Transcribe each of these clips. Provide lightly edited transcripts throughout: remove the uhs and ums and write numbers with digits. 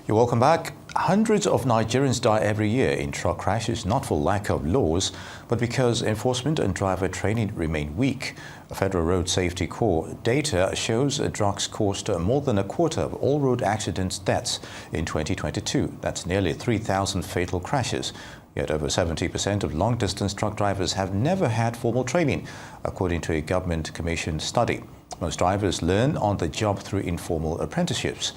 You're welcome back. Hundreds of Nigerians die every year in truck crashes, not for lack of laws, but because enforcement and driver training remain weak. Federal Road Safety Corps data shows drugs caused more than a quarter of all road accidents deaths in 2022. That's nearly 3,000 fatal crashes. Yet over 70% of long-distance truck drivers have never had formal training, according to a government-commissioned study. Most drivers learn on the job through informal apprenticeships.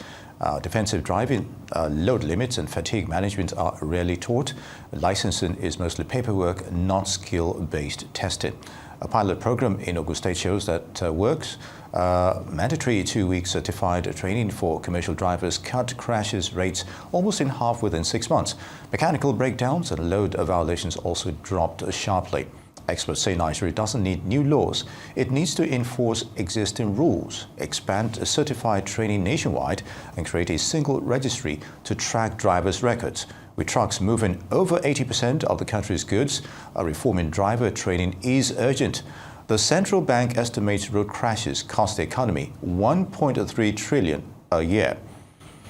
Defensive driving, load limits and fatigue management are rarely taught. Licensing is mostly paperwork, not skill-based testing. A pilot program in Ogun State shows that works. Mandatory 2-week certified training for commercial drivers cut crashes rates almost in half within 6 months. Mechanical breakdowns and load violations also dropped sharply. Experts say Nigeria doesn't need new laws. It needs to enforce existing rules, expand certified training nationwide, and create a single registry to track drivers' records. With trucks moving over 80% of the country's goods, a reform in driver training is urgent. The central bank estimates road crashes cost the economy 1.3 trillion a year.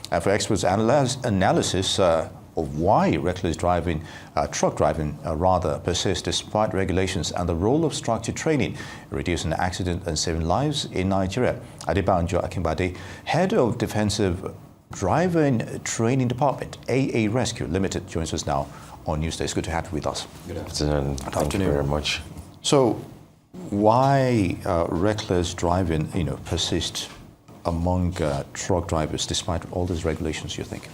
And for experts' analysis of why reckless driving, truck driving persists despite regulations, and the role of structured training in reducing accident and saving lives in Nigeria. Adebanjo Akingbade, head of Defensive Driving Training Department, AA Rescue Limited, joins us now on Newsday. It's good to have you with us. Good afternoon. Thank you very much. So, why reckless driving, persists among truck drivers despite all these regulations, you think?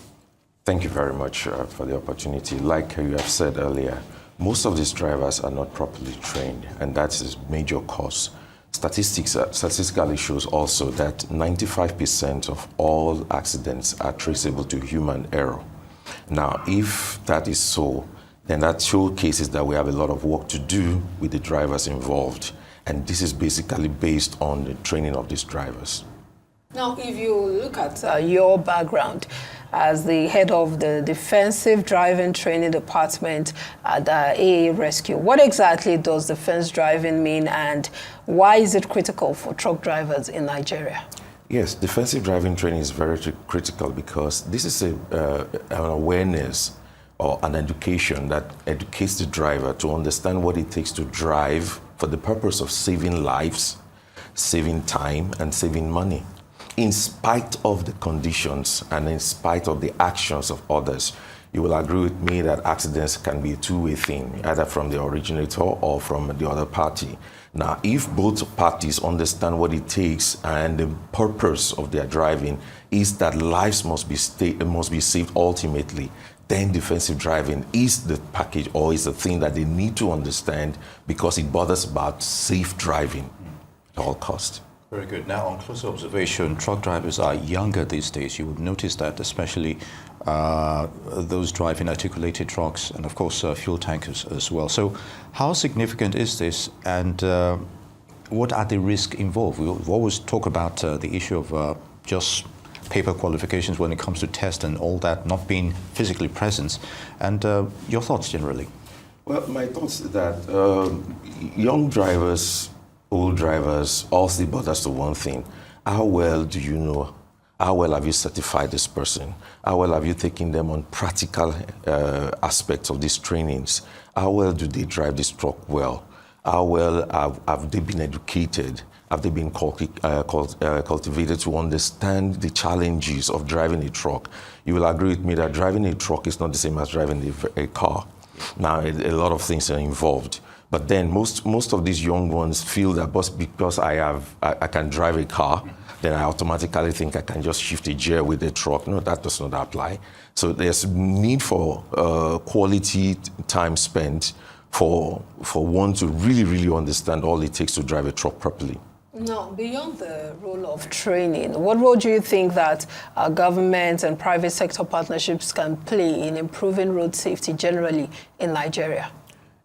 Thank you very much for the opportunity. Like you have said earlier, most of these drivers are not properly trained, and that's a major cause. Statistically shows also that 95% of all accidents are traceable to human error. Now, if that is so, then that showcases that we have a lot of work to do with the drivers involved. And this is basically based on the training of these drivers. Now, if you look at your background as the head of the Defensive Driving Training Department at AA Rescue, what exactly does defense driving mean, and why is it critical for truck drivers in Nigeria? Yes, defensive driving training is very critical because this is an awareness or an education that educates the driver to understand what it takes to drive for the purpose of saving lives, saving time, and saving money, in spite of the conditions and in spite of the actions of others. You will agree with me that accidents can be a two-way thing, either from the originator or from the other party. Now, if both parties understand what it takes and the purpose of their driving is that lives must be saved ultimately, then defensive driving is the package or is the thing that they need to understand, because it bothers about safe driving at all costs. Very good. Now, on close observation, truck drivers are younger these days. You would notice that, especially those driving articulated trucks and, of course, fuel tankers as well. So how significant is this, and what are the risks involved? We've always talked about the issue of just paper qualifications when it comes to tests and all that, not being physically present. And your thoughts generally? Well, my thoughts is that young drivers, old drivers, all still bothers to one thing. How well do you know? How well have you certified this person? How well have you taken them on practical aspects of these trainings? How well do they drive this truck well? How well have they been educated? Have they been cultivated to understand the challenges of driving a truck? You will agree with me that driving a truck is not the same as driving a car. Now, a lot of things are involved. But then most of these young ones feel that because I can drive a car, then I automatically think I can just shift a gear with the truck. No, that does not apply. So there's need for quality time spent for one to really understand all it takes to drive a truck properly. Now, beyond the role of training, what role do you think that government and private sector partnerships can play in improving road safety generally in Nigeria?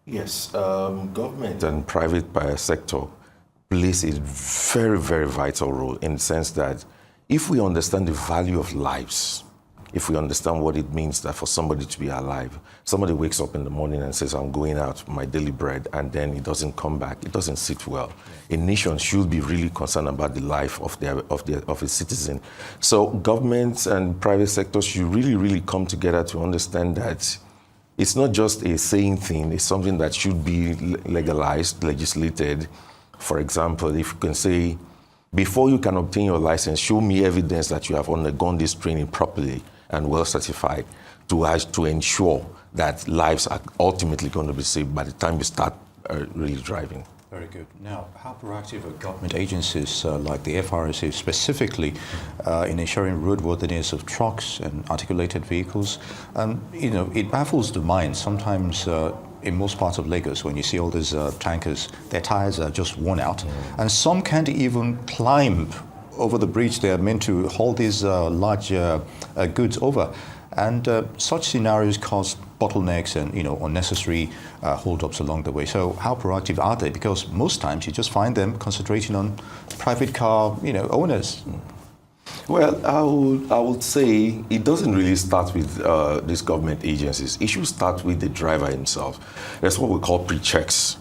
Yes, government and private sector plays a very vital role, in the sense that if we understand the value of lives, if we understand what it means that for somebody to be alive, somebody wakes up in the morning and says, I'm going out for my daily bread, and then it doesn't come back, it doesn't sit well. A nation should be really concerned about the life of its citizen. So governments and private sectors should really come together to understand that it's not just a saying thing, it's something that should be legalized, legislated. For example, if you can say, before you can obtain your license, show me evidence that you have undergone this training properly and well certified to ensure that lives are ultimately going to be saved by the time you start really driving. Very good. Now, how proactive are government agencies like the FRSA specifically in ensuring roadworthiness of trucks and articulated vehicles? It baffles the mind sometimes. In most parts of Lagos, when you see all these tankers, their tires are just worn out, and some can't even climb over the bridge they are meant to haul these large goods over. And such scenarios cause bottlenecks and unnecessary hold-ups along the way. So how proactive are they? Because most times you just find them concentrating on private car owners. Well, I would say it doesn't really start with these government agencies. It should start with the driver himself. That's what we call pre-checks.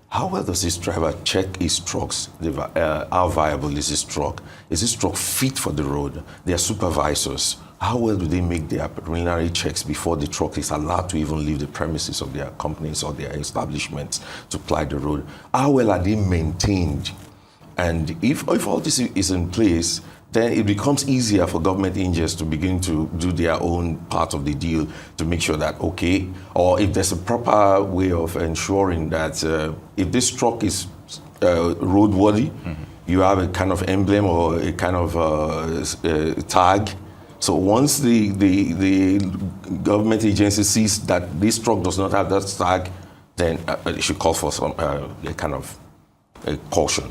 How well does this driver check his trucks? How viable is his truck? Is his truck fit for the road? Their supervisors, how well do they make their preliminary checks before the truck is allowed to even leave the premises of their companies or their establishments to ply the road? How well are they maintained? And if all this is in place, then it becomes easier for government agencies to begin to do their own part of the deal to make sure that, okay, or if there's a proper way of ensuring that if this truck is roadworthy, you have a kind of emblem or a kind of tag. So once the government agency sees that this truck does not have that tag, then it should call for some a kind of caution.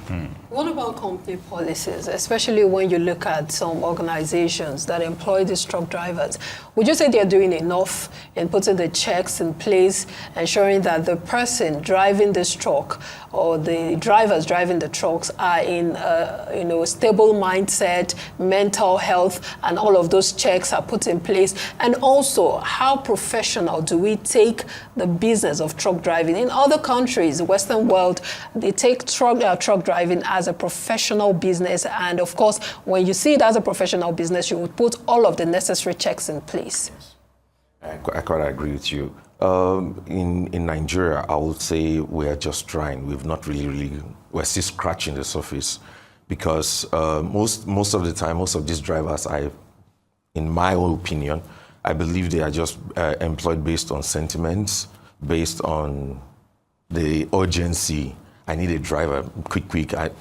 What about company policies, especially when you look at some organizations that employ these truck drivers? Would you say they're doing enough in putting the checks in place, ensuring that the person driving this truck or the drivers driving the trucks are in a stable mindset, mental health, and all of those checks are put in place? And also, how professional do we take the business of truck driving? In other countries, the Western world, they take truck driving as a professional business, and of course, when you see it as a professional business, you would put all of the necessary checks in place. I quite agree with you. In Nigeria, I would say we are just trying. We've not really, we're still scratching the surface, because most of the time, most of these drivers, in my own opinion, I believe they are just employed based on sentiments, based on the urgency. I need a driver, quick.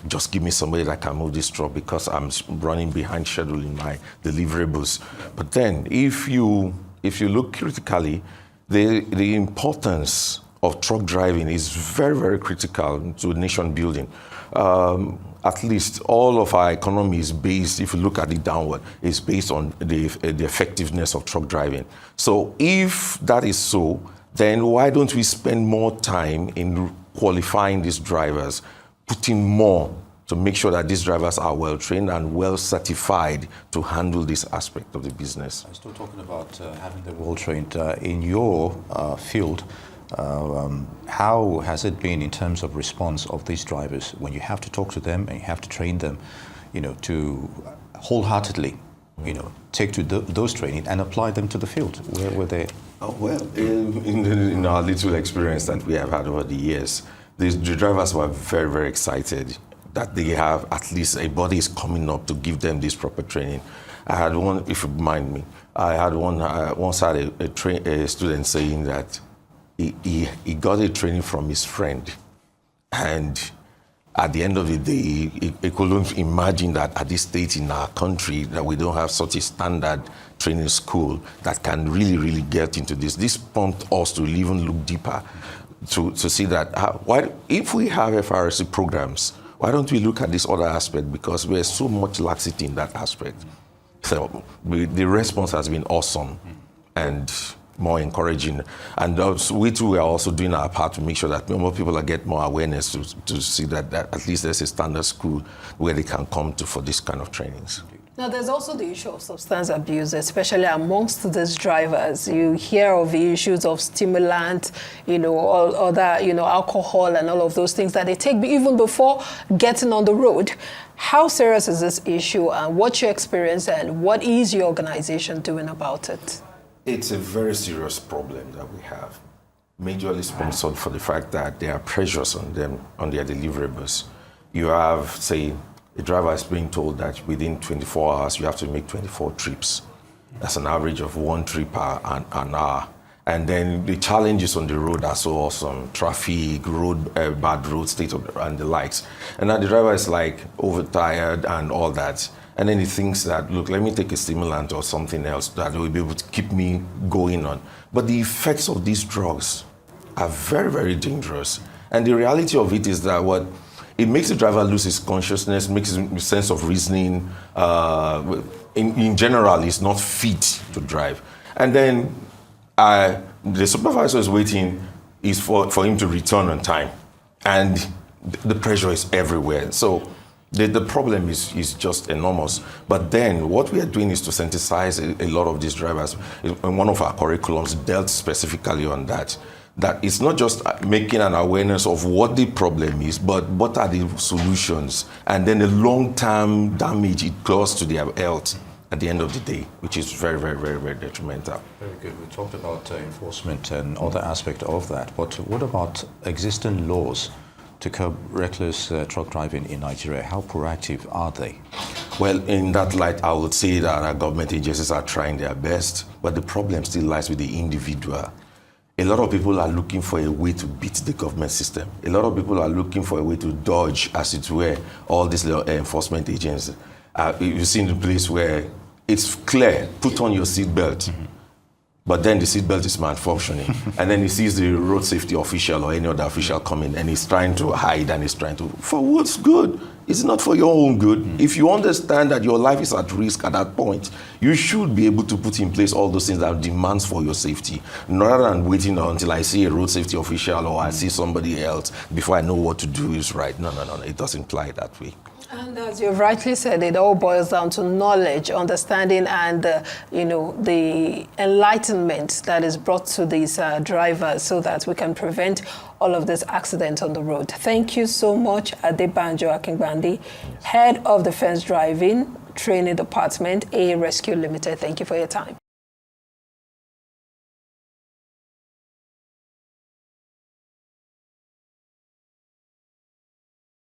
Just give me somebody that can move this truck because I'm running behind schedule in my deliverables. But then, if you look critically, the importance of truck driving is very critical to nation building. At least all of our economy is based, if you look at it downward, is based on the effectiveness of truck driving. So if that is so, then why don't we spend more time in qualifying these drivers, putting more to make sure that these drivers are well trained and well certified to handle this aspect of the business? I'm still talking about having them well trained. In your field, how has it been in terms of response of these drivers when you have to talk to them and you have to train them, to wholeheartedly, take to those training and apply them to the field? Where were they? Well, in our little experience that we have had over the years, the drivers were very excited that they have at least a body is coming up to give them this proper training. I had one, if you mind me, I had one, once had a student saying that he got a training from his friend, and at the end of the day, he couldn't imagine that at this stage in our country that we don't have such a standard training school that can really get into this. This prompted us to even look deeper to see that if we have FRC programs, why don't we look at this other aspect? Because there's so much laxity in that aspect. So the response has been awesome and more encouraging. And we too are also doing our part to make sure that more people get more awareness to see that at least there's a standard school where they can come to for this kind of trainings. Now, there's also the issue of substance abuse, especially amongst these drivers. You hear of the issues of stimulant, all other, alcohol and all of those things that they take even before getting on the road. How serious is this issue, and what's your experience, and what is your organization doing about it? It's a very serious problem that we have, majorly sponsored for the fact that there are pressures on them, on their deliverables. You have, say, the driver is being told that within 24 hours, you have to make 24 trips. That's an average of 1 trip an hour. And then the challenges on the road are so awesome. Traffic, bad road state and the likes. And now the driver is like overtired and all that. And then he thinks that, look, let me take a stimulant or something else that will be able to keep me going on. But the effects of these drugs are very, very dangerous. And the reality of it is that it makes the driver lose his consciousness, makes his sense of reasoning. In general, he's not fit to drive. And then the supervisor is waiting for him to return on time. And the pressure is everywhere. So the problem is just enormous. But then what we are doing is to synthesize a lot of these drivers. And one of our curriculums dealt specifically on that. That it's not just making an awareness of what the problem is, but what are the solutions, and then the long-term damage it causes to their health at the end of the day, which is very, very, very, very detrimental. Very good. We talked about enforcement and other aspects of that, but what about existing laws to curb reckless truck driving in Nigeria? How proactive are they? Well, in that light, I would say that our government agencies are trying their best, but the problem still lies with the individual. A lot of people are looking for a way to beat the government system. A lot of people are looking for a way to dodge, as it were, all these enforcement agents. You've seen the place where it's clear, put on your seatbelt, but then the seatbelt is malfunctioning. And then he sees the road safety official or any other official coming, and he's trying to hide, and he's trying to, for what's good? It's not for your own good. If you understand that your life is at risk at that point, you should be able to put in place all those things that demands for your safety, rather than waiting until I see a road safety official or I see somebody else before I know what to do is right. No. It doesn't apply that way. And as you've rightly said, it all boils down to knowledge, understanding, and the enlightenment that is brought to these drivers so that we can prevent all of these accidents on the road. Thank you so much, Adebanjo Akingbade, Head of Defense Driving Training Department, AA Rescue Limited. Thank you for your time.